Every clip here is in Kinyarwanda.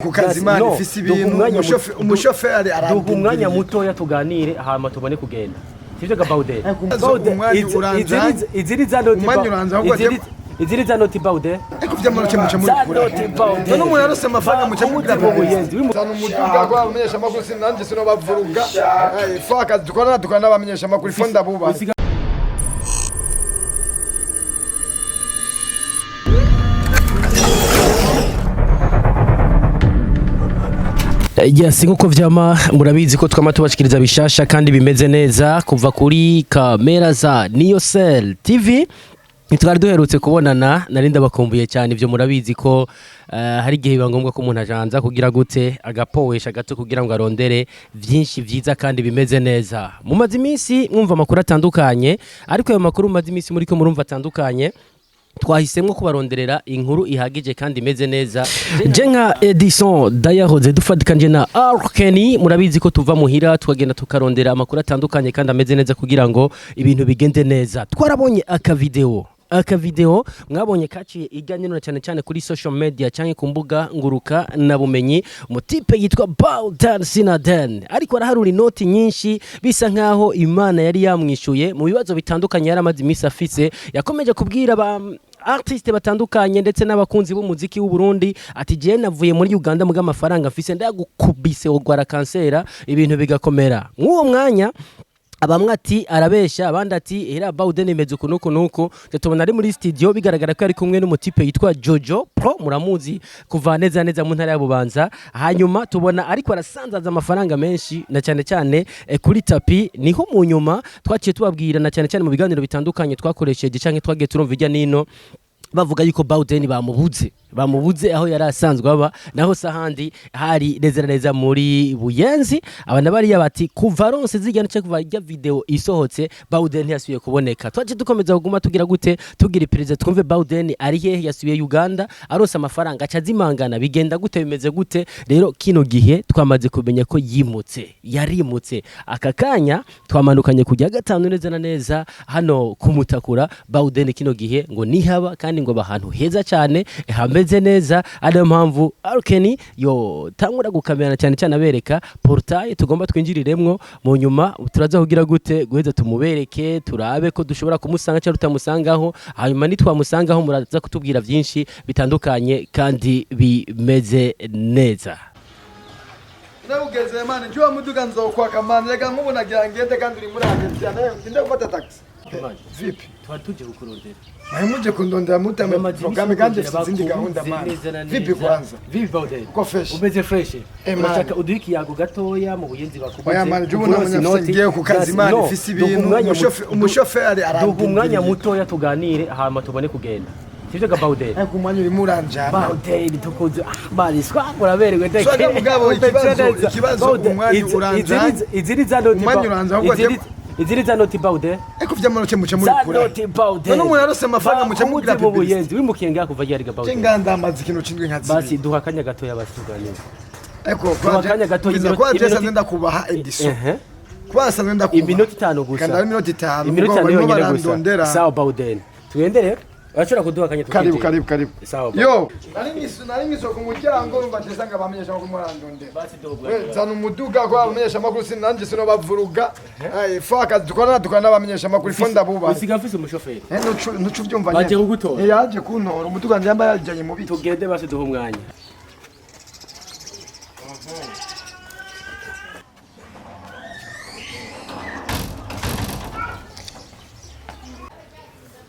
Kukazimana ifise ibintu umushoferi araduha umwanya mutoya tuganire hama tubone kugenda sivyo ga Baude iziri za noti Baude kuvya mu cyo muri Baude no umuntu arose amafaranga mu cyo muri Buyenzi sana umuduga kwa bamenyesha amakuru sinanje sino bavuruga faka dukora n'abamenyesha amakuru fonda buba Yes, nkuko vyama murabizi ko twama tubashikiriza bishasha kandi bimeze neza kuva kuri kamera za Niocell TV. Nitwari duherutse kubonana narinda bakumbuye cyane ivyo murabizi ko hari gihe biba ngombwa ko umuntu ajanza kugira gute agapowesha gato kugira ngo arondere vyinshi vyiza kandi bimeze neza. Mu mazi iminsi mwumva amakuru atandukanye ariko ayo makuru mazi iminsi muri ko murumva atandukanye twahisemwe kubaronderera inkuru ihagije kandi imeze neza. Jenga Edison Dayahoze dufatikanje na Arkeni murabizi ko tuva muhira tukagenda tukarondera amakuru atandukanye kandi ameze neza kugira ngo ibintu bigende neza. Twarabonye aka video mwabonye kaciye iganiro cyane cyane kuri social media cyangwa ku mbuga nguruka na bumenyi umutipe yitwa Baudan Sinaden ariko araharura inoti nyinshi bisa nkaho Imana yari yamwishuye mu bibazo bitandukanye yaramaze imisi afise yakomeje kubwira ba artiste batandukanye ndetse n'abakunzi b'umuziki w'u Burundi ati je navuye muri Uganda muga amafaranga afise ndagukubise ogwara kansera ibintu bigakomera mw'uwo mwanya abamwe ati arabesha abandi ati era Baude imeze kunuko tubona ari muri studio bigaragara ko ari kumwe n'umutipe yitwa Jojo Pro muramuzi kuva neza mu ntara ya Bubanza hanyuma tubona ariko arasanzaza amafaranga menshi na cyane kuri tapi niho mu nyuma twaciye tubabwira na cyane mu biganiro bitandukanye twakoresheje canke twagiye turumva ijya nino bavuga yuko Baude bamubuze aho yari asanzwe aba naho sahandi hari neza muri Buyenzi abana bari yabati kuva ronse zigana cyo kuva ya video isohotse Baude yasubiye kuboneka twaje dukomeza kuguma tugira gute tugira iperereza twumve Baude ari hehe yasubiye Uganda aronse amafaranga acazimangana bigenda gute bimeze gute rero kino gihe twamaze kumenya ko yarimutse aka kanya twamanukanye kujya gatanu neza hano kumutakura Baude kino gihe ngo nihaba kandi ngo bahantu heza cyane hameze neza ari mpamvu Arkeni yo tangura gukamera cyane abereka portail tugomba twinjiriremwo mu nyuma turaza kugira gute guheza tumubereke turabe ko dushobora kumusanga cyangwa tutamusangaho hanyuma nitwamusangaho muraza kutubwira byinshi bitandukanye kandi bimeze neza. Nabugeze man njye muduga nzokwaka man rega nkubona ngende kandi uri muri agenzia nayo ndinde gufata taxi vipi twatuje gukurondera muje kundondera mutame programme kandi zindi gahunda man vipi kwanza vipi Baude uko fresh umeze fresh urashaka uduhiki yago gatoya mu Buyenzi bakubuze oya man jubona munyafungiye ku Kazimana ifise ibintu umushoferi araduha umwanya mutoya tuganire hama tubone kugenda sivyo ga Baude kumwanya uri muranjana Baude bitukuze bari swagura berewe ndeke so mugabo ikibazo umwanya uranjana iziri za noti iziri za noti Baude kuvya mu cyo muri kura noti Baude no umuntu arose amafaranga mu cyo muri Buyenzi wimukenga kuva yari ga Baude nganda amazi kintu cindwe nkazi basi duha kanya gatoya basuganira kwa kanya gatoya kwa Jesa nenda kubaha Edison kwasa nenda kubaha iminota 5 gusa kandi iminota 5 iminota 5 yonyine gusa sawa Baude tuendere Wachora kuduha kanya tukije. Karibu. Sawa. Yo, nari ngiso ku muryango urumva ndesanga bamenyesha ko murandondera. Basi dogo. Zana umuduga kwa bamenyesha amakuru sinanje sino bavuruga. Faka dukora n'abamenyesha amakuru fonda buba. Usiga mfise umushoferi. Ntucu byumva nyine. Baje kugutora. Yaje kuntora umuduga njamba yajanye mu biti. Tugende basi duha umwanya.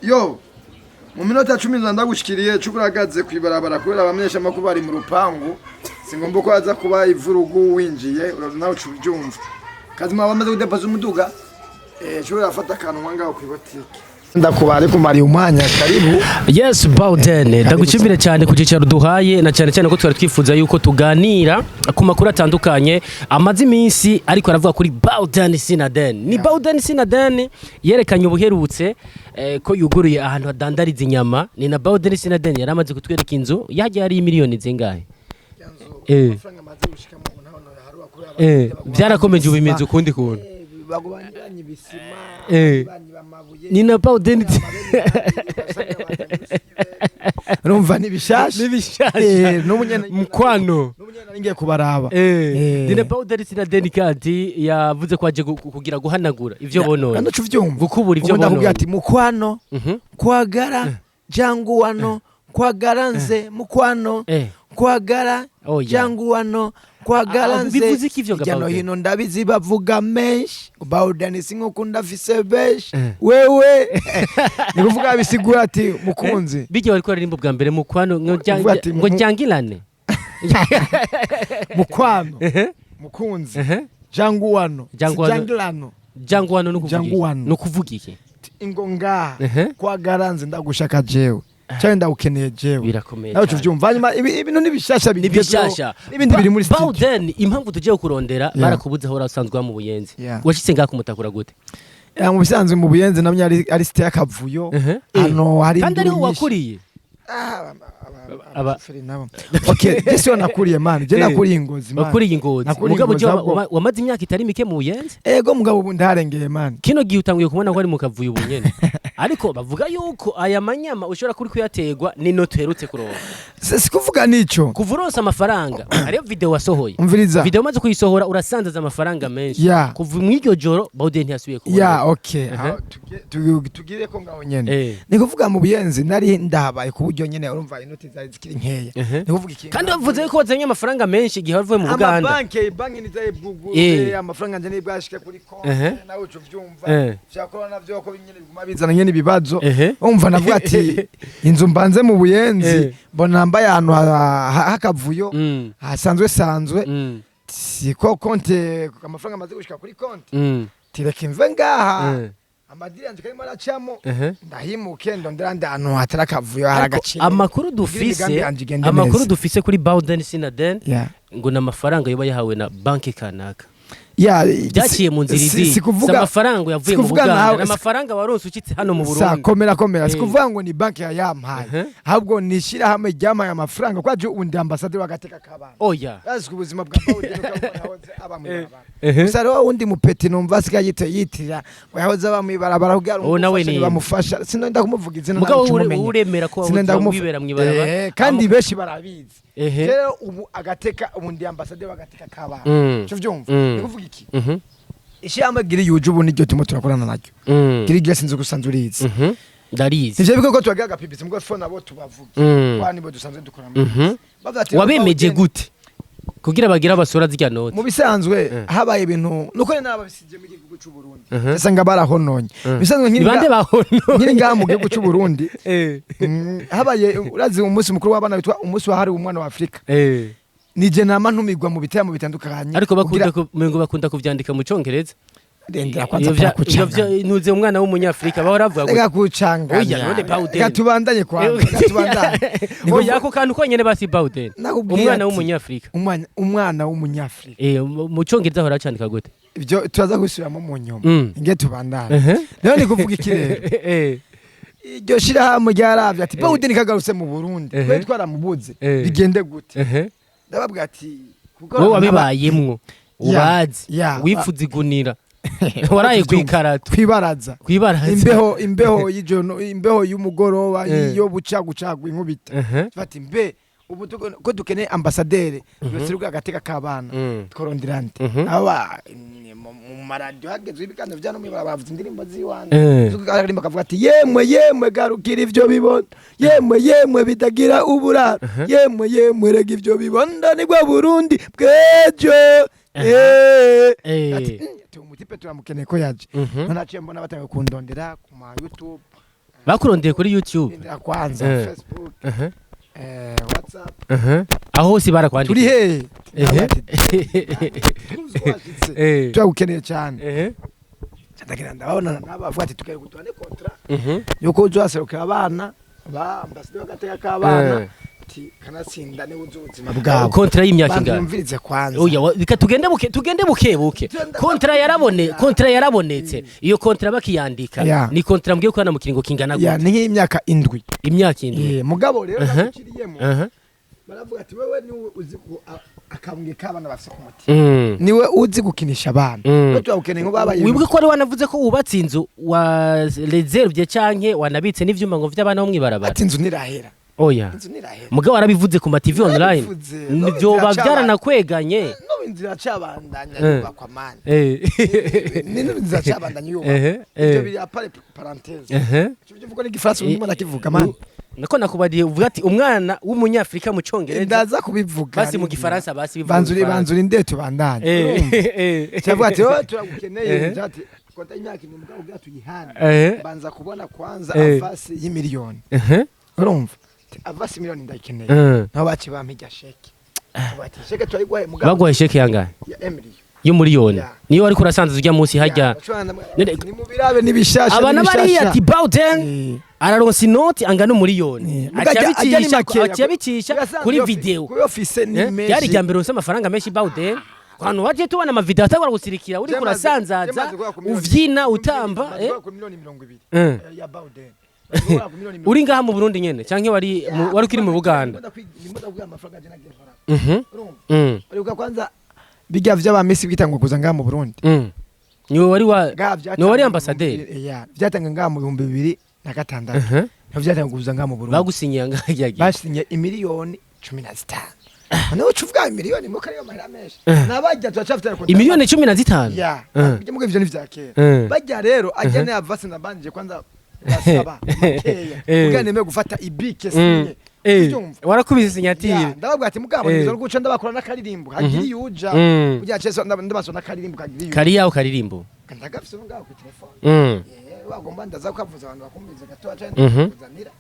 Yo. Mu minota 10 ndagushikiriye cukuragaze kwibarabara kubera abamenyesha amakuru bari mu rupangu singomba ko aza kuba ivurugu winjiye nawe cubyumva Kazima bamaze kudepaza umuduga cyo afata kanwa ngaho kwibotike ndakubare kumari umwanya karibu. Yes Baude ndagucimbire cyane ku cicaro duhaye na cyane ko twari twifuza yuko tuganira ku makuru atandukanye amazi iminsi ariko aravuga kuri Baudan Sinaden ni Baudan Sinaden yerekanye ubuherutse ko yuguruye ahantu hadandariza inyama ni na Baudan Sinaden yaramaze kutwereka inzu yaje ari miliyoni zingahe byarakomeje ubimize ukundi kuntu bagubandanye bisima ni na Baudan urumva nibishasha n'ibishasha n'umunyana mukwano ngiye kubaraba Dine Powder sina Denikati yavuze ko aje kugira guhanagura ivyo bonone kandi uvyumva gukubura ivyo bonone ndakubwira ati mukwano kwagara jangu wano kwagara nze mukwano kwagara jangu wano kwagara nze bivuze iki ivyo gabano hino ndabizi bavuga menshi Bawden sinkukunda fise besh wewe nikuvuga bisigura ati mukunzi bijye wari kwaririmba bwa mbere mukwano ngo jangilane mukwano mukunzi jangu wano jangwano no kuvuga iki ingonga kwagaranze ndagushaka jewe cyane ndawukeneye jewe birakomeye nawe tuvyumva hanyuma ibintu nibishasha n'ibindi biri muri studio Bawden impamvu tugiye kurondera barakubuze aho urasanzwe mu Buyenzi washitse ngaka umutakura gute mu bisanzwe mu Buyenzi namye ari site y'akavuyo hano hari kandi ariho wakuriye okay ese nakuriye man je nakuriye ingozi man wakuriye ingozi mugabo je wamaze imyaka itari mike mu Buyenzi ego mugabo ubu ndarengeye man kino gihe utanguye kubona ko ari mu kavuyo ubunyene ariko bavuga yuko aya manyama ushobora kuri kuyategwa ni no tuherutse kuronka sikuvuga nico kuvuronsa amafaranga ariyo video wasohoye umviriza video maze kuyisohora urasanzaza amafaranga menshi kuva mu iryo joro Bawden ntiyasubiye kubona okay tugire ko ngaho nyene nikuvuga mu Buyenzi nari ndabaye ku buryo nyene urumva inoti zari zikiri nkeya nikuvuga iki kandi bavuze ko wazanye amafaranga menshi gihe wavuye mu Buganda banki nizaye bwugure amafaranga nje nibwashike kuri konti nawe uco vyumva vyakora navyo ko nyene biguma bizana nyene ibibazo umva navuga ati inzu mbanze mu Buyenzi bona mbaye ahantu hakavuyo hasanzwe siko konti amafaranga amaze gushika kuri konti tireke mve ngaha amadiri yanje karimo aracamo ndahimuke ndondera ndano hatarakavuyo haragaciro amakuru dufise kuri Bawden Sinaden ngo namafaranga yoba yahawe na banki kanaka byaciye mu nzira izi amafaranga yavuye mu Buganda n'amafaranga waronse ukitse hano mu Burundi komera sikuvuga ngo ni banki ya yampaye ahubwo nishira hamwe ryamaye amafaranga kwaje undi ambassadeur wagateka kabana yazi ubuzima bwa Bawden ukahoze abamwe usaro undi mupeti numva sika yitira yahoze abamwibarabara kugira bamufasha sinenda kumuvuga izina mugabo uremera ko wibera mwibarabara kandi beshi barabizi rero ubu agateka ubundi ambassadeur wagateka kabana cyo vyumva nikuvuga iki ishamba giri yuje ubu niryo tumo turakorana naryo giri gya sinzi gusanzura izi ndarizi ivyo biko ko twagaga pibisi mugabo phone abo tubavuga kwani bo dusanzwe dukorana wabemeje gute kugira bagira abasura z'irya note mu bisanzwe habaye ibintu nuko ne nababisije mu gihugu cy'u Burundi esanga barahononye bisanzwe bande bahononye ngaha mu gihugu cy'u Burundi habaye urazi umunsi mukuru w'abana bitwa umunsi wahari umwana wa Afrika nije nama ntumigwa mu bitamo bitandukanye ariko bakunda kuvyandika mu Congereza ndendera kwanza kucanga nuze umwana w'umunyafrika bahora avuga ngo reka kucanga reka tubandanye tubandanye ngo yako kantu ko nyene basi Bawden umwana w'umunyafrika umwana w'umunyafrika mu Congereza bahora acandika gute ibyo turaza gusubiramo mu nyuma inge tubandanye rero ni kuvuga ikirere iryo shira hamwe ryaravye ati Bawden kagarutse mu Burundi twe twaramubuze bigende gute ndababwa ati wowe wabibayemwo ubazi wifuza igunira waraye kwikarato kwibaraza imbeho y'ijono imbeho y'umugoroba iyo bucagucagwa inkubita fati mbe ubu ko dukeneye ambassadeur yose agateka kabana tworondirante aba mu maradio hageze ibikano vyano bavuze indirimbo ziwanje zukarimba kavuga ati yemwe garukira ivyo bibona yemwe bidagira uburara yemwe rega ivyo bibonda ni gwa Burundi bwejo ati umutipe turamukeneye ko yaje nanaciye mbona bataye kundondera ku ma YouTube bakurondeye kuri YouTube kwanza Facebook WhatsApp aho hose barakwandika turi turagukeneye cyane ndagira ndabona nabavuga ati tukere gutwane contrat yuko uzaserukira abana ba ambassadeur gateka kabana kanatsinda ni ubuzima bwabo kontra y'imyaka ingana mvirize kwanza oya bika tugende buke kontra yarabonetse iyo kontra bakiyandika ni kontra mbwiye ko mu kiringo kingana gute ni nk'imyaka 7 imyaka 7 mugabo rero nakiriyemo baravuga ati wewe ni uzi akambwe kabana bafise ku mutima niwe uzi gukinisha abana ko twabukeneye ngo babaye wibuke ko ari wanavuze ko ubatse inzu wa reserve canke wanabitse n'ivyuma ngo vy'abana bo mwibarabara ati inzu nirahera oya inzu nirahera mugabo arabivuze ku ma TV online nivyo bavyaranakweganye no inzira cabandanya yubakwa mani nino inzira cabandanya yubakwa ivyo biri apare parenthèse cyo vuga ni gifaransa ndimo nakivuga mani nako nakubadiye uvuga ati umwana w'umunyafrika mu Congereza ndaza kubivuga basi mu gifaransa basi bivuga banzuri ndeto bandanye cyavuga ati turagukeneye njati kota imyaka ni mugabo bwa tuyihana banza kubona kwanza avasi y'imiliyoni urumva avasi miliyoni ndayikeneye naho baci bampijya sheke bati sheke twayigwaye mugabo bagwaye sheke yangahe ya Emily y'umuliyoni niyo ariko urasanze ujya munsi hajya ni mu birabe nibishasha abana bari ati Bawden araronsa inoti angana umuliyoni acabicisha kuri video kuri office ni meje yari jambere ronsa amafaranga menshi Bawden kwano waje tubana ama video atagora gusirikira uri kurasanzaza uvyina utamba ku miliyoni 200 ya Bawden uri ngaha mu Burundi nyene canke wari ukiri mu Buganda ariko kwanza bijya vy'abamisi bitangwa kuza ngaha mu Burundi niwe wari ambassadeur vyatanga ngaha mu 2006 vyatanga kuza ngaha mu Burundi bagusinyiye ngaha yagiye basinye imiliyoni 15 nawe ucuvuga imiliyoni mu kariyo mahera menshi nabajya twacafite imiliyoni 15 ya bijya mu ivyo ni vyakera bajya rero ajyane avase nabanje kwanza basaba makeya uganeme gufata ibike sinye warakubise sinyatire ndababwa ati mugabo nizo guca ndabakora nakaririmbo hagiri yuja ujya cese ndabaso nakaririmbo kagiri kari yaho karirimbo ndagafise mugabo ku telefone wagomba ndaza kuvuza abantu bakumbize gato cyane kuzanira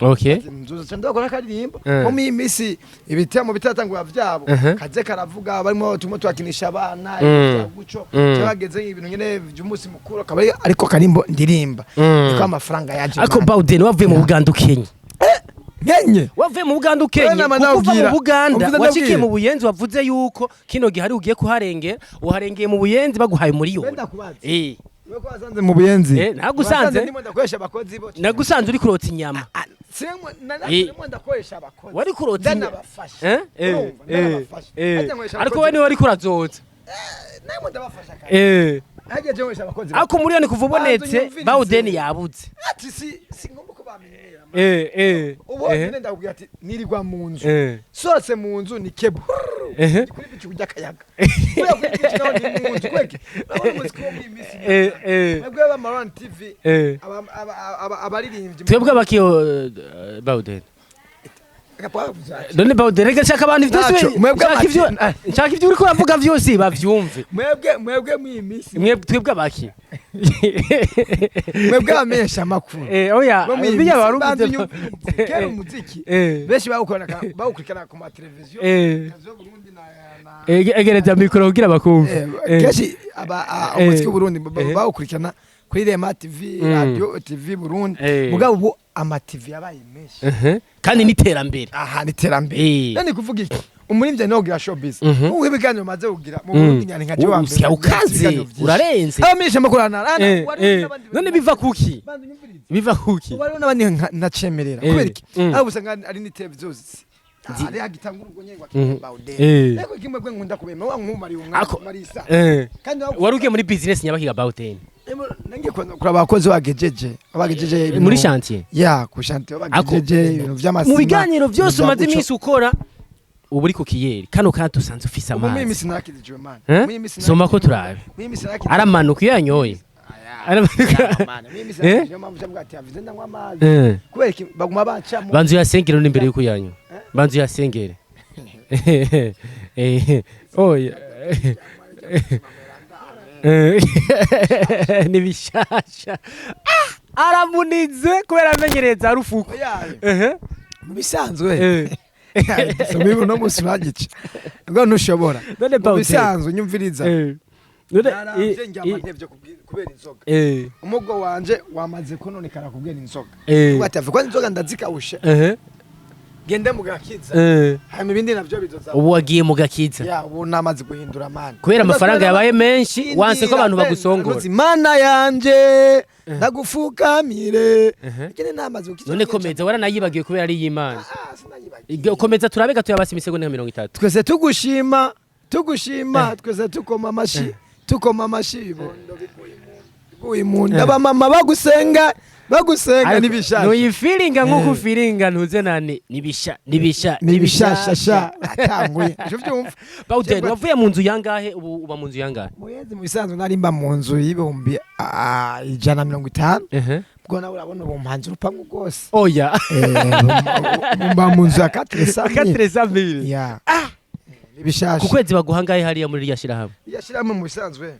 okay nzuza ndabakora nakaririmbo ko mi misi ibitamo bitatangwa vyabo kaze karavuga barimo tumo twakinisha abana guco cyageze ibintu nyene by'umunsi mukuru akaba ariko karimbo ndirimba niko amafaranga yaje ariko Bawden wavuye mu Buganda ukenye nyenye wavuye mu Buganda ukenye kuva mu Buganda wacikiye mu Buyenzi wavuze yuko kino gihe hari ugiye kuharengera uharengeye mu Buyenzi baguhaye umuliyoni weko wasanze mu Buyenzi nagusanze ndimo ndakoresha abakozi bo nagusanze uri kurota inyama siremo ndimo ndakoresha abakozi wari kurota ndabafasha ariko we ni wari kurazotsa ndimo ndabafasha kandi hagiye jongesha abakozi ako umuliyoni kuva ubonetse Bawden yabuze ati si ngomba ko bamenyera ubu nenda kugira ati nirirwa mu nzu sose mu nzu ni kebo kuri bicu kujya kayaga kuri bicu naho ni mu nzu kweke nabo muziko mu imisi mwebwe ba Maran TV abaririmbyi twebwe abakiyo Bawden none Bawden rega shaka abantu byose nshaka ivyo uri kuravuga vyose bavyumve mwebwe mu imisi twebwe abaki mwebwe amesha amakuru oya bijya barugize kera umuziki beshi bawukurikana ku ma televiziyo kazo Burundi na egereza mikoro kugira bakumve keshi umuziki Burundi bawukurikana kuri Rema TV Radio TV Burundi mugabo ubu ama TV yabaye menshi kandi niterambere niterambere nani kuvuga iki umurivye no gira showbiz ubu ibiganiro maze kugira mu Burundi nyane nka jiwa mbere ukaze urarenze abamisha makurana none biva kuki wari nabandi ntacemerera kubera iki abo usanga ari ni televiziyo ari agitangura ubwo nyengwa Bawden eko kimwe gwe nkunda kubema wa nkumari Marisa kandi waruke muri business nyabakiga Bawden nange kura abakozi bagejeje muri chantier ku chantier bagejeje ibintu vy'amasima mu biganiro byose umaze imisi ukora ubu uri ku kiyeri kano kandi usanze ufise amazi mu imisi nakidije man soma ko turabe aramanuka iyo yanyoye banzu yasengere n'imbere yuko yanyu banzu yasengere oya nibishasha aramunize kubera amenyereza rufuko mu bisanzwe somibu no musuragice ngo ntushobora mu bisanzwe nyumviriza kubera inzoga umugo wanje wamaze kononekara kubera inzoga ugatavuga ko inzoga ndazikawusha gende mugakiza hanyuma ibindi navyo bizoza ubu wagiye mugakiza ubu namaze guhindura mana kubera amafaranga yabaye menshi wanse ko abantu bagusongora mana yanje ndagufukamire ikene namaze gukiza none komeza waranayibagiye kubera ari y'Imana komeza turabe gato yabasi imisegonda 30 twese tugushima twese tukoma amashi ibondo bikuye uyu muntu abamama bagusenga nibishasha nuyifiringa nkuko ufiringa ntuze nane nibishasha atanguye uvyumva Bawden wavuye mu nzu yangahe ubu uba mu nzu yangahe muyenzi mu bisanzwe nari mba mu nzu y'ibihumbi 150 bwo nawe urabona ubu mpanze urupangu rwose oya mba mu nzu ya 400 ya nibishasha ku kwezi baguhangaye hariya muri yashirahamwe mu bisanzwe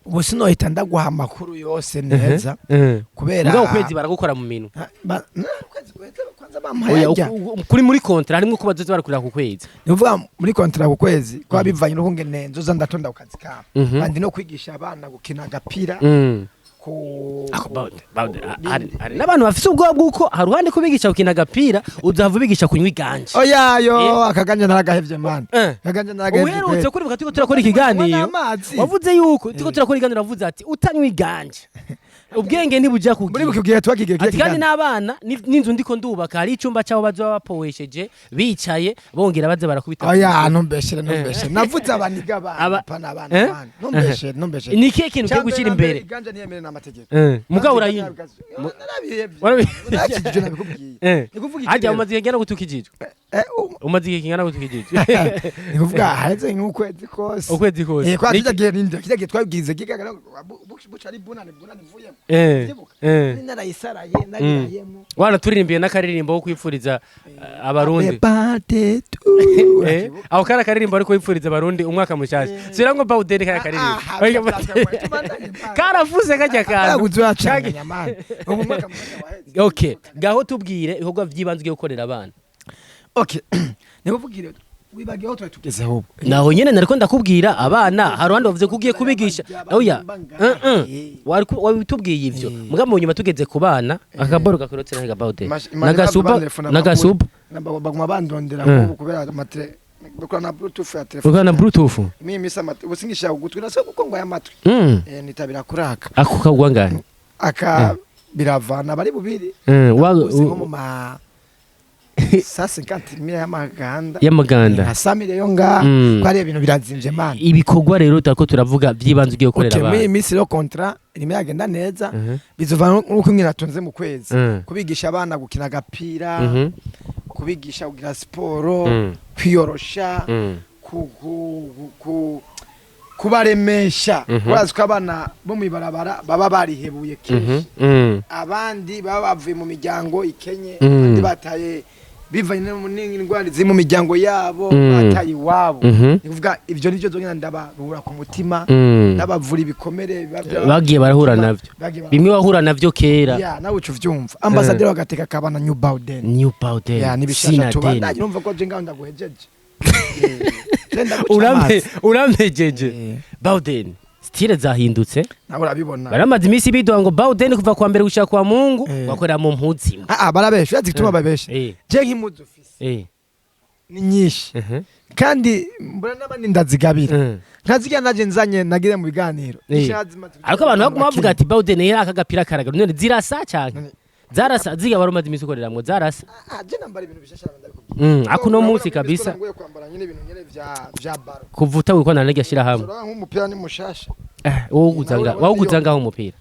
ubu sinohita ndaguha amakuru yose neza kubera ngo ukwezi baragukora mu minwe kwanza bamuhajya kuri muri kontra harimo ko bazoza barakurira ku kwezi nivuga muri kontra ku kwezi kwa bivanye n'uhunge nenzo za ndatonda ku kazi kabo kandi no kwigisha abana gukina agapira hari n'abantu bafite ubwoba bw'uko hari uruhande kubigisha gukina agapira uzava ubigisha kunywa iganje oyayo akaganje naragahevye man akaganje naragahevye uherutse kuri bukatuko turakora ikiganiro wavuze yuko tuko turakora ikiganiro wavuze ati utanywa iganje ubwenge ntibuja kugira muri bukubwiye twakigiye ati kandi n'abana n'inzu ndiko ndubaka hari icumba cyaho bazoba bapowesheje bicaye bongera baze barakubita oya ntumbeshere navuze abaniga abana ntumbeshere ni kihe kintu cyo gushyira imbere iganje niyemere n'amategeko mugabo urayina narabihebye nabikubwiye hajya umaze kingana gutukijije umaze igihe kingana gutukijije ni kuvuga haheze nk'ukwezi kose kwa kijagiye twabwize kigagara bucari bunane vuye narayisaraye narayemo wana turirimbiye n'akaririmbo ko kwipfuriza abarundi aho kara karirimbo ariko kwipfuriza abarundi umwaka mushasha sira ngo Bawden kara karirimbo karavuze kajya karabuzacanga man okay gaho tubwire ibikorwa by'ibanze byo gukorera abana okay nikuvugire wibagiye aho tugezeho naho nyene nariko ndakubwira abana hari uruhande bavuze kugiye kubigisha oya wabitubwiye ivyo mugabo mu nyuma tugeze ku bana akaboro gakorotse na Bawden nagasuba baguma bandondera ngo kubera amatre bakora na bluetooth mimi misa ubusingisha ugutwi nase kuko ngo yamatwi nitabira kuraka ako kagwa ngahe aka biravana bari bubiri sasa kanti mira y'amaganda hasamire yo nga kwari ibintu birazimvye man ibikorwa rero tako turavuga byibanze ugiye gukorera abantu okay mimi contrat irimo yagenda neza bizova nuko mwiratonze mu kwezi kubigisha abana gukina agapira kubigisha kugira siporo kwiyorosha kubaremesha urazi ko abana bo mwibarabara baba barihebuye kenshi abandi baba bavuye mu miryango ikenye abandi bataye bivanye n'indwara ziri mu miryango yabo bataye iwabo nivuga ivyo nivyo zongera ndabarura ku mutima n'abavura ibikomere bagiye barahura navyo bimwe bahura navyo kera ya nawe ucu vyumva ambassadeur agateka kabana New Bawden ya nibishasha tubana urumva ko je ngaho ndaguhejeje uramejeje Bawden stile zahindutse nawe urabibona baramaze imisi bidoha ngo Bawden kuva kwa mbere gushaka kwa Mungu wakorera mu mpuzi barabesha yazi gituma babesha je nk'impuzu ufise ni nyinshi kandi mbona n'abandi ndazigabira ntaziga naje nzanye nagire mu biganiro ariko abantu baguma bavuga ati Bawden yari akagapira karagara none zirasa cyane zarasa ziga barumaze imisi ukoreramwo zarasa je nambara ibintu bishasha ndabikubwiye ako no munsi kabisa ngoye kwambara nyine ibintu nyene vya baro kuvuta wiko nanege ashira hamwe nk'umupira ni mushasha wawuguzanga aho umupira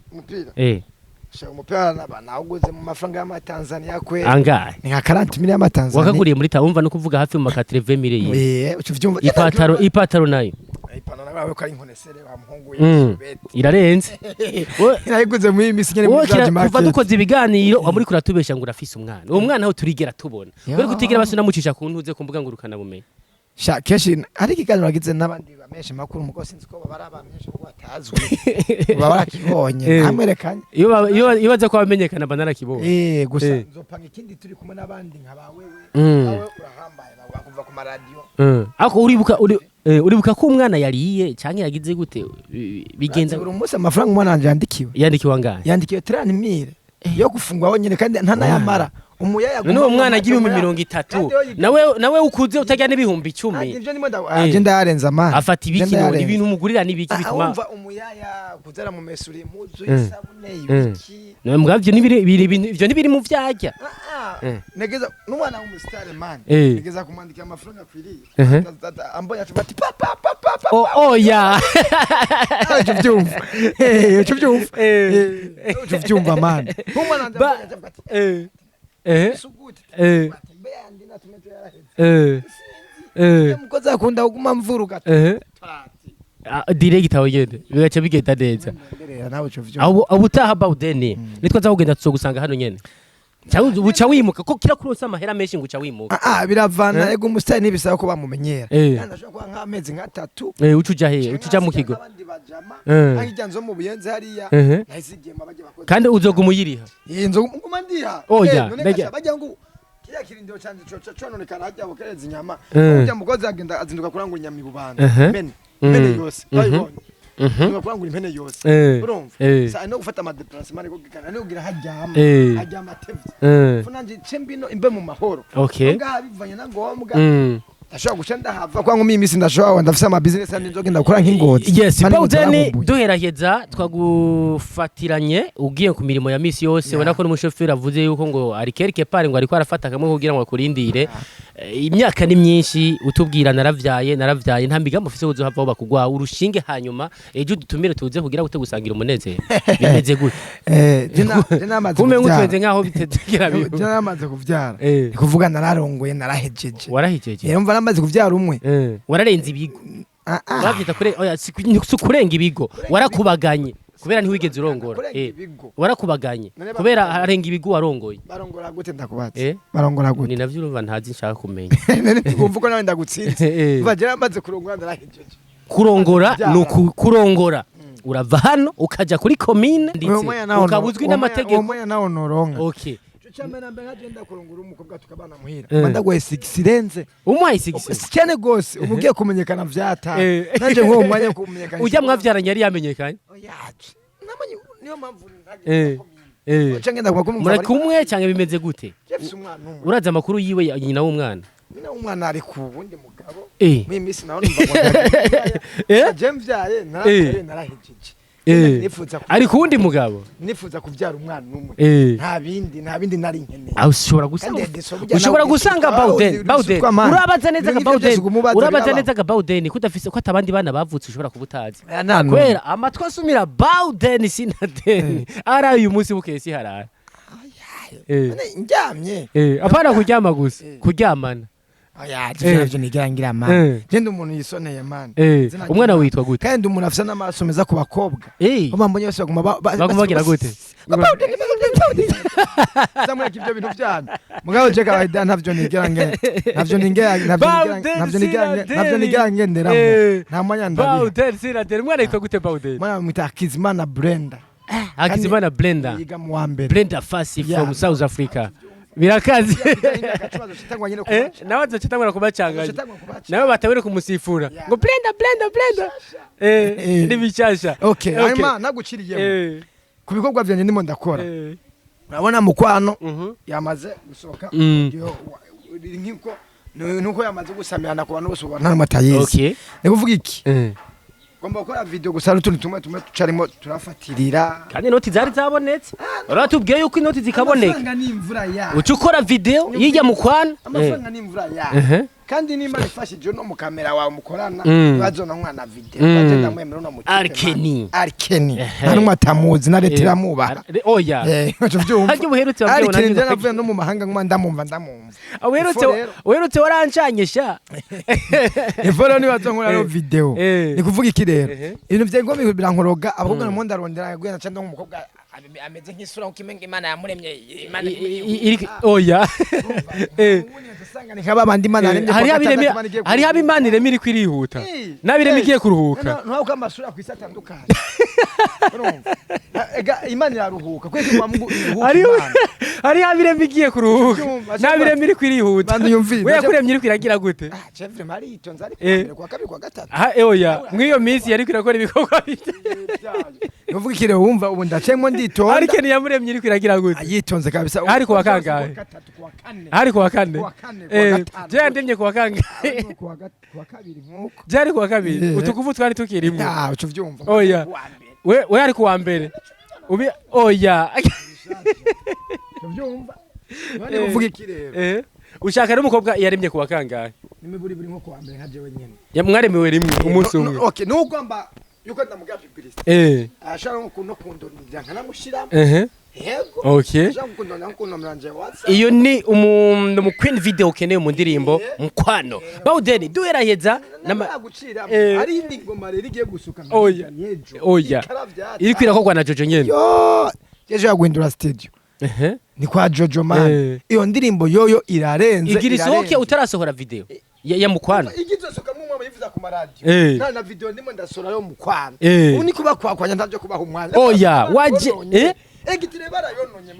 sha umupira nawuguze mu mafaranga y'amatanzania kwe angahe ni nka 40 y'amatanzania wakaguriye muri umva no kuvuga hafi mu 80 miliyoni uvyumva ipataro nayo ipantaro nawe ko ari inkonesere wa muhungu y'ibeti irarenze irayiguze muri misi nyene mu Judge Market kuva dukoze ibiganiro wa muri kuratubesha ngo urafise umwana uwo mwana aho turigera tubona bari kutigera basuna mucisha ku ntuze kumbuga ngurukana bumenyi sha keshi ari ikiganiro bagize n'abandi bameshe makuru mugo sinzi ko baba abamenyesha ko batazwe baba barakibonye ntamwerekanye iyo baza ko bamenyekana banarakibonye gusa nzopanga ikindi turi kumwe n'abandi nkabawewe urahambaye bakuva ku maradio ako uribuka ko umwana yariye canke yagize gute bigenza buri munsi amafaranga umwana wanje yandikiwe angahe yandikiwe 30 000 yo gufungwa wonyene kandi ntanayamara umuyaya none uwo mwana agira 30 nawe ukuze utajya n'ibihumbi 10 ivyo ndimo agenda yarenza amana afata ibiki none ibintu umugurira n'ibiki bituma umva umuyaya kuzara mu mesuri impuzu isabune ibiki none mugavyo ivyo nibiri mu vyarya negeza n'umwana w'umusitari man negeza kumwandika amafaranga akwiriye amboya tubati papa oya uvyumva man umwana ndabati mukozi akunda kuguma mvuruga direct aho yende bigaca bigenda neza ubutaha Bawden nitwa nza kugenda tuzogusanga hano nyene uca wimuka ko kira kuronsa amahera menshi ngo uca wimuka biravana ego umusitari ntibisaba ko bamumenyera ndashaka kuba nk'amezi nk'3 ucuja he ucuja mu kigo nk'ijya nzo mu buyenzi hariya nahizigema bajye bakoze kandi uzoguma uyiriha inzo nguma ndiha oya bajya ngo kiriya kirindiro cyane cononekana hajya bokereza inyama ujya mugozi agenda azinduka kurangura inyama ibubanda impene yose bayibonye kurangura impene yose urumva sa no gufata ama déplacement ariko gikana no kugira hajyama tevye funanje cembino imbe mu mahoro ngaha bivanye na ngombwa ashobora guca ndahava kwa nkumi imisi ndashobora ndafise ama business andi nzogenda gukora nk'ingozi yes Bawden duheraheza twagufatiranye ugiye ku mirimo ya misi yose ubona ko n'umushoferi avuze yuko ngo ari quelque part ngo ariko arafata kamwe kugira ngo akurindire imyaka ni myinshi utubwira naravyaye nta mbigambo ufise uzohava aho bakugwa urushinge hanyuma ejo dutumire tuze kugira gute gusangira umunezero bimeze gute kume ngutwenze nkaho bitetegera biho namaze kuvyara kuvuga nararongoye narahejeje warahejeje namaze kuvyara umwe wararenze ibigo bavyita kure oya kurenga ibigo warakubaganye kubera ntiwigeze urongora warakubaganye kubera harenga ibigo warongoye barongora gute ndakubatse barongora gute ni navyo urumva ntazi nshaka kumenya kumva ko nawe ndagutsinze bajera amaze kurongora ndarahejeje kurongora kurongora urava hano ukaja kuri commune ukabuzwi n'amategeko umwe nawo noronka okay Chamena mbe ngagenda kurongura umukobwa tukabana muhira mandagwe 6 renze umuhaye 6 cyane gose ubugiye kumenyekana vyata nanje nko umwanya kumenyekana ujya mwavyaranye yari yamenyekanye oyaje namanyi niyo mpamvu ntagenda cyangenda kwa muri kumwe cyangwa bimeze gute uraza amakuru yiwe nyina w'umwana nyina w'umwana ari ku wundi mugabo mimisi naho numva jemvyaye narahejeje ari kundi mugabo nifuza kuvyara umwana umwe nta bindi nari nkeneye ushobora gusanga Bawden urabaza neza ga Bawden kudafise ko atabandi bana bavutse ushobora kubutazi kwera amatwi asumira Bawden sinadeni ara uyu munsi bukesi harara njamye apana kuryama gusa kuryamana oya ivyo nigirangira man genda umuntu yisoneye man umwana witwa gute kandi umuntu afisa n'amaso meza ku bakobwa bambonye bose bagira gute zamwe kivyo bintu vyane mugabo je kawaida ntavyo nigirange nderamo nta mwanya ndabi Bawden sinadeni umwana yitwa gute Bawden mwana mwita Hakizimana Brenda Hakizimana Brenda yiga mu wa mbere Brenda Fassi from South Africa birakazi nawe azocitangura kubacanganya nawe batabere kumusifura ngo Brenda ni bishasha okay hanyuma naguciriyemo ku bikorwa vyanje ndimo ndakora urabona mukwano yamaze gusohoka nkiko nuko yamaze gusamirana ku bantu bose ubona n'amatayizi ni kuvuga iki ngomba gukora video gusa n'utundi tumwe tucarimo turafatirira kandi inoti zari zabonetse uratubwiye yuko inoti zikaboneka amafaranga n'imvura ya uca ukora video yijya mu kwana amafaranga n'imvura ya kandi nimba nifashije no mu kamera wawe mukorana bazona mwana video bagenda mwemera no mu Arkeni nari mwatamuzi na leta iramubaha oya cyo byumva haje buherutse wabyo Arkeni navuye no mu mahanga ngwa ndamumva uherutse warancanyesha evoro ni bazonkora no video ni kuvuga iki rero ibintu bye ngombe birankoroga abakobwa no monde arondera yagwena cyangwa umukobwa ameze nk'isura ukimenga Imana yamuremye Imana oya hari Imana iremye iri kwirihuta nabiremye igiye kuruhuka ntuko amasura kwisatandukanye urumva ega imana iraruhuka kwese kwa Mungu ari iruhuka ari habirembe igiye kuruhuka nabirembe iri kwirihuta bantu yumvira we yakuremye iri kwiragira gute chevre mari itonze ari kwa kabiri kwa gatatu oya mwiyo minsi yari kwirakora ibikorwa bite uvuga ikire wumva ubu ndacemwe nditonda ari kene yamuremye iri kwiragira gute yitonze kabisa ari kuwa kangahe ari kuwa kane je ndemye kuwa kangahe kuwa kabiri nkuko je ari kuwa kabiri utukuvu twari tukirimwe ucu vyumva oya we ari kuwa mbere ubi oya vyumva bane uvuga ikirero ushaka ari umukobwa yaremye kuwa kangahe nimiburi buri nko kuwa mbere nkaje wenyene yamwaremewe rimwe umunsi umwe okay nugomba yuko ndamuga publicist ashaka no kundonira nkanamushiramo yego okay ashaka kundonira nkunomranje WhatsApp iyo ni mu queen video ukeneye mu ndirimbo mukwano Bawden duheraheza nagucira ari indi ngoma rero igiye gusuka oya iri kwirakogwa na Jojo nyene yo jeje yagwindura studio ni kwa Jojo man iyo ndirimbo yoyo irarenze igira isohoke utarasohora video ya mukwano igizosoka mu mama yivuza ku radio na video ndimo ndasora yo mukwano uni kuba kwakwanya ntavyo kubaha umwanya oya waje egitire barayononye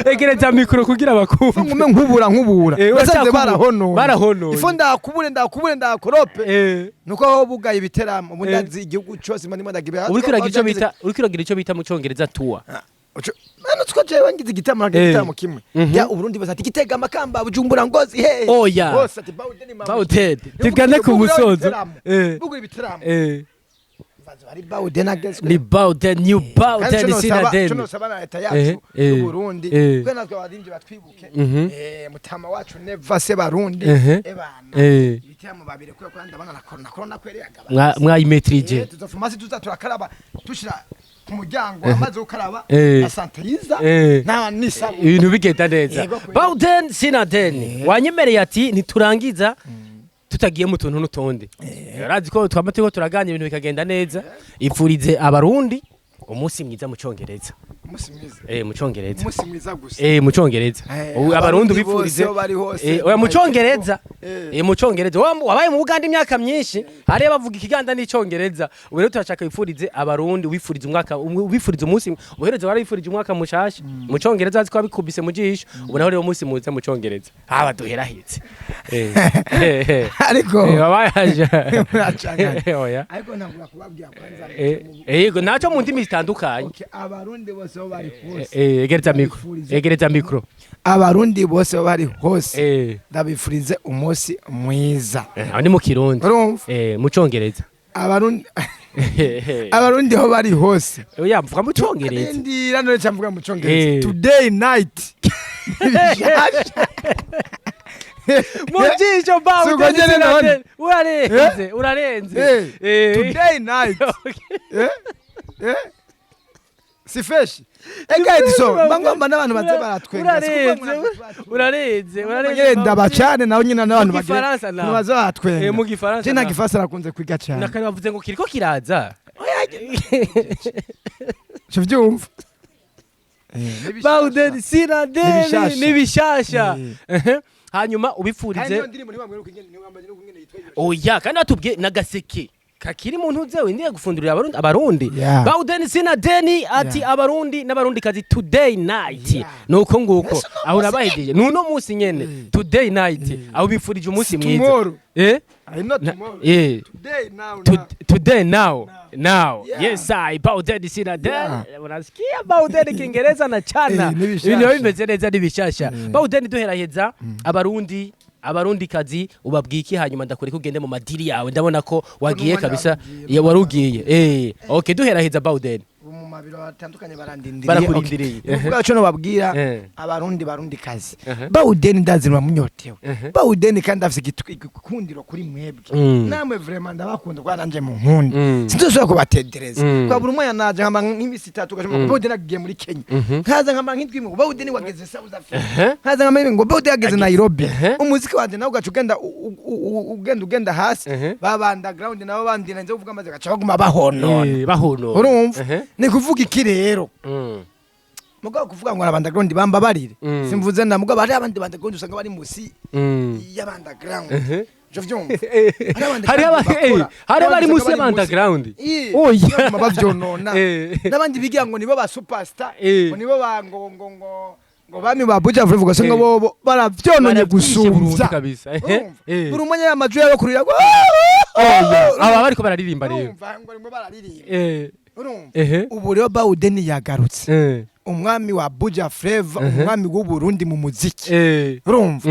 egereza mikro kugira bakumva ngume nkubura basanze barahono ifo ndakubure ndakorope nuko ho bugaye ibiteramo umundazi igihugu cyose ndimo ndagibe uri kuragira ico bita mu cyongereza tour Mano twaje ngize igitamo n'igitamo kimwe ya uburundi bazati gitega amakamba bujumbura ngozi he oya bose ati Bawden Bawden tigane ku musozo bugura ibiteramo bazo ari Bawden agezwe ni Bawden new Bawden Sinadeni cyo sabana leta yacu y'uburundi kwe natwe abadimje batwibuke mutama wacu neva se barundi ebana ibiteramo babire kwe kwanda bana nakora kwereye agaba mwayimetrije tuzofumasi turakaraba tushira ku muryango amaze ukaraba asantiza na nisa ibintu bigenda neza Bawden Sinadeni wanyemereye ati ntiturangiza tutagiye mu tuntu n'utonde yarazi ko twamatiko turaganya ibintu bikagenda neza ipfurize abarundi umunsi mwiza mu cyongereza umunsi mwiza mu cyongereza umunsi mwiza gusa mu cyongereza abarundi bipfurize oya mu cyongereza mu cyongereza wabaye mu Uganda imyaka myinshi hari bavuga ikiganda n'icyongereza ubu rero turashaka bipfurize abarundi wifurize umwaka wifurize umunsi uhereze wari wifurije umwaka mushasha mu cyongereza aziko bikubise mu jisho ubu naho rero umunsi mwiza mu cyongereza haba duherahitse ariko wabaye oya ariko ntabwo kubabwira kwanza yego naco mu ndimi zitandukanye abarundi bose bari hose egereza mikro abarundi bose bari hose ndabifurize umunsi mwiza ni mu kirundi mu cyongereza abarundi ho bari hose oya mvuga mu cyongereza ndira no cyamvuga mu cyongereza today night Mujisho Bawden urarenze today night sifeshi ega ediso bangomba n'abantu baze baratwenga urarenze ngenda bacane naho nyina n'abantu baze batwenga mu gifaransa je nta gifaransa nakunze kwiga cyane nakari bavuze ngo kiriko kiraza cyo vyumva Bawden Sinadeni nibishasha hanyuma ubifurize oya kandi atubwiye nagaseke kakiri muntu uzewe ndiye gufundurira abarundi Bawden Sinadeni ati abarundi n'abarundi kazi today night nuko nguko aho urabahejeje nuno munsi nyene today night aho bifurije umunsi mwiza today now yes I Bawden Sinadeni unasikia Bawden Kiingereza na chana ibintu bimeze neza nibishasha Bawden duheraheza abarundi kazi ubabwiki hanyuma ndakureka ugende mu madiri yawe ndabona ko wagiye kabisa warugiye okay duheraheza Bawden mu mabiro batandukanye barakurindiriye ubwo cyo no babwira abarundi kazi Bawden ndazinwa munyotewe Bawden kandi afite igikundiro kuri mwebwe namwe vraiment ndabakunda kwa nanje mu nkundi sinzoshoka kubatendereza kwa buri umwe yanaje nkamba nk'imisi 3 gashoma Bawden agiye muri Kenya nkaza nkamba nk'indwi ngo Bawden wageze South Africa nkaza nkamba ngo Bawden yageze Nairobi umuziki wanje nawo gacugenda ugenda hasi baba underground nabo bandina nze uvuga amaze gacha baguma bahono urumva ni kuvuga iki rero mugabo kuvuga ngo abandaground bamba barire simvuze na mugabo ari abandi bandaground usanga bari musi y'abandaground je vyumva hari bari musi underground oya bavyonona n'abandi bigira ngo nibo ba superstar ngo nibo ngo bami ba Buja Flava ugasanga bo baravyononye gusumvya kabisa buri umwe y'amajwi yabo kurira aba bariko bararirimba rero ngo bararirimba ubu rero Bawuden yagarutse umwami wa Buja Flava umwami w'u Burundi mu muziki urumva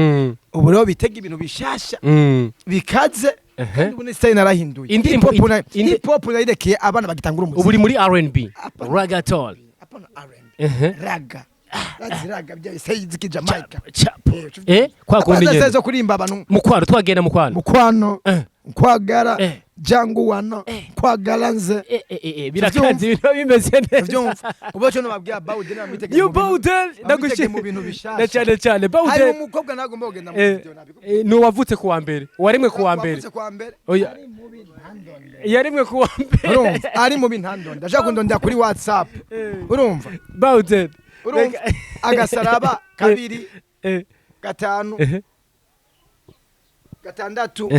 ubu rero bitega ibintu bishasha bikaze kandi ubone style narahinduye hip hop nayirekeye abana bagitangura umuziki ubu uri muri R&B reggaeton apana R&B raga Raziraga bya Seyiziki Jamaica. Kwa kundi nyene. Azazo kurimba abantu. Mukwano twagenda mukwano. Kwagara jangu wano kwagara nze. Birakazi ibintu bimeze neza. Ubo cyo nababwiye Bawuden amitege. You Bawuden ndagushye mu bintu bishasha. Cyane Bawuden. Hari umukobwa nagomba kugenda mu video nabiko. No wavutse kuwa mbere. Warimwe kuwa mbere. Oya. Yarimwe kuwa mbere. Urumva ari mu bintandonda. Ndashaka kundondera kuri WhatsApp. Urumva? Bawuden. Urumva agasaraba kabiri gatanu gatandatu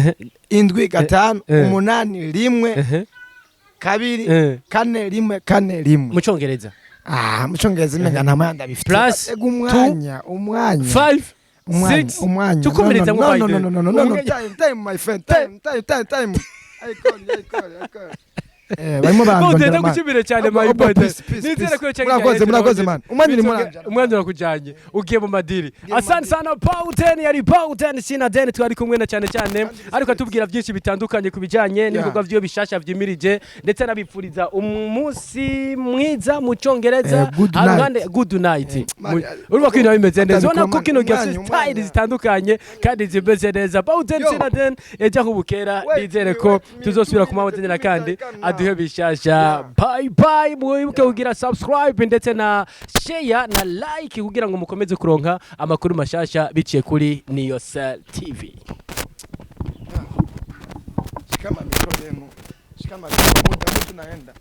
indwi gatanu umunani rimwe kabiri kane rimwe mu Cyongereza mu Cyongereza menga ntamanda bifite plus umwanya 5 umwanya tukomereza mu no time my friend time I call barimo bandondera gushimira cyane my boy nizere ko cyangwa murakoze man umwanzuro kujanye ugiye mu madiri asante sana Bawuden yari Bawuden sina den twari kumwe na cyane ariko atubwira byinshi bitandukanye kubijanye n'ibikorwa vyo bishasha vyimirije ndetse nabipfuriza umunsi mwiza mu Cyongereza hangande good night urumva ko ibintu bimeze neza ubona ko kino gihe style zitandukanye kandi zimeze neza Bawuden sina den eja kubukera nizere ko tuzosubira kumabotera kandi aduhe bishasha bye mwibuke kugira subscribe ndetse na share na like kugira ngo mukomeze kuronka amakuru mashasha biciye kuri Niyosel TV. Shikama mikono, shikama muda mtu naenda.